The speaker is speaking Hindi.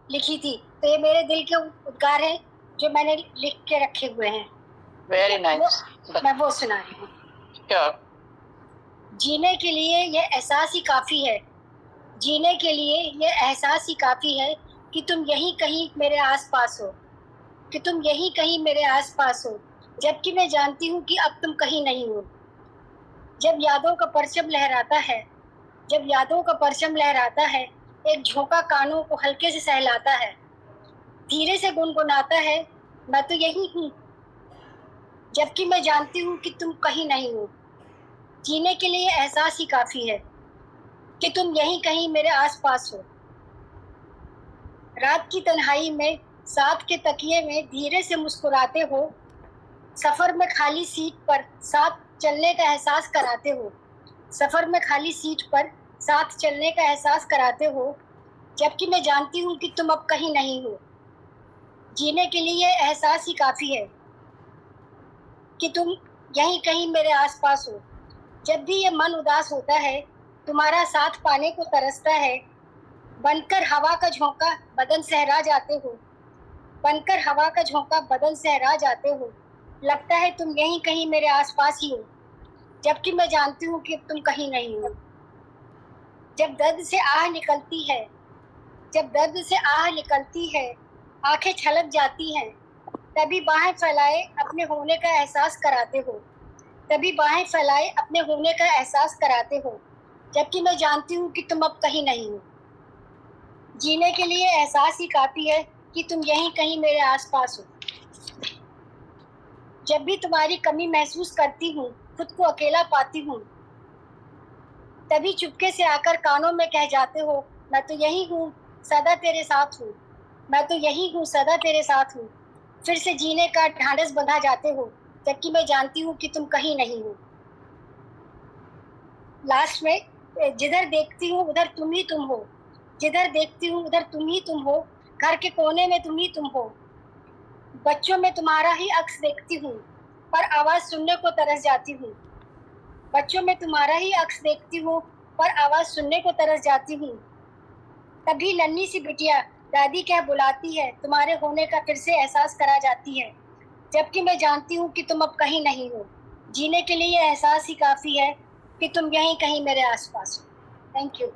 लिखी थी। तो ये मेरे दिल के उद्गार हैं जो मैंने लिख के रखे हुए हैं। Very nice. मैं वो सुना रही हूँ। श्योर। जीने के लिए ये एहसास ही काफी है, जीने के लिए ये एहसास ही काफी है कि तुम यहीं कहीं मेरे आसपास हो, कि तुम यहीं कहीं मेरे आसपास हो, जबकि मैं जानती हूँ कि अब तुम कहीं नहीं हो। जब यादों का परचम लहराता है, जब यादों का परचम लहराता है, एक झोंका कानों को हल्के से सहलाता है, धीरे से गुनगुनाता है, मैं तो यही हूँ, जबकि मैं जानती हूँ कि तुम कहीं नहीं हो। जीने के लिए एहसास ही काफी है कि तुम यहीं कहीं मेरे आसपास हो। रात की तन्हाई में साथ के तकिए में धीरे से मुस्कुराते हो, सफर में खाली सीट पर साथ चलने का एहसास कराते हो, सफर में खाली सीट पर साथ चलने का एहसास कराते हो, जबकि मैं जानती हूँ कि तुम अब कहीं नहीं हो। जीने के लिए एहसास ही काफी है कि तुम यहीं कहीं मेरे आसपास हो। जब भी ये मन उदास होता है, तुम्हारा साथ पाने को तरसता है, बनकर हवा का झोंका बदन सहरा जाते हो, बनकर हवा का झोंका बदन सहरा जाते हो। लगता है तुम यहीं कहीं मेरे आसपास ही हो, जबकि मैं जानती हूँ कि तुम कहीं नहीं हो। जब दर्द से आह निकलती है, जब दर्द से आह निकलती है, आंखें छलक जाती हैं, तभी बाहें फैलाए अपने होने का एहसास कराते हो, तभी बाहें फैलाए अपने होने का एहसास कराते हो, जबकि मैं जानती हूँ कि तुम अब कहीं नहीं हो। जीने के लिए एहसास ही काफी है कि तुम यहीं कहीं मेरे आसपास हो। जब भी तुम्हारी कमी महसूस करती हूँ, खुद को अकेला पाती हूँ, तभी चुपके से आकर कानों में कह जाते हो, मैं तो यही हूँ, सदा तेरे साथ हूँ, मैं तो यही हूँ, सदा तेरे साथ हूँ। फिर से जीने का ढांढस बंधा जाते हो, जबकि मैं जानती हूँ कि तुम कहीं नहीं हो। लास्ट में, जिधर देखती हूँ उधर तुम ही तुम हो, जिधर देखती हूँ उधर तुम ही तुम हो, घर के कोने में तुम ही तुम हो। बच्चों में तुम्हारा ही अक्स देखती हूँ, पर आवाज सुनने को तरस जाती हूँ, बच्चों में तुम्हारा ही अक्स देखती हूँ, पर आवाज सुनने को तरस जाती हूँ। तभी नन्ही सी बिटिया दादी कह बुलाती है, तुम्हारे होने का फिर से एहसास करा जाती है, जबकि मैं जानती हूँ कि तुम अब कहीं नहीं हो। जीने के लिए एहसास ही काफी है कि तुम यहीं कहीं मेरे आसपास हो। Thank you.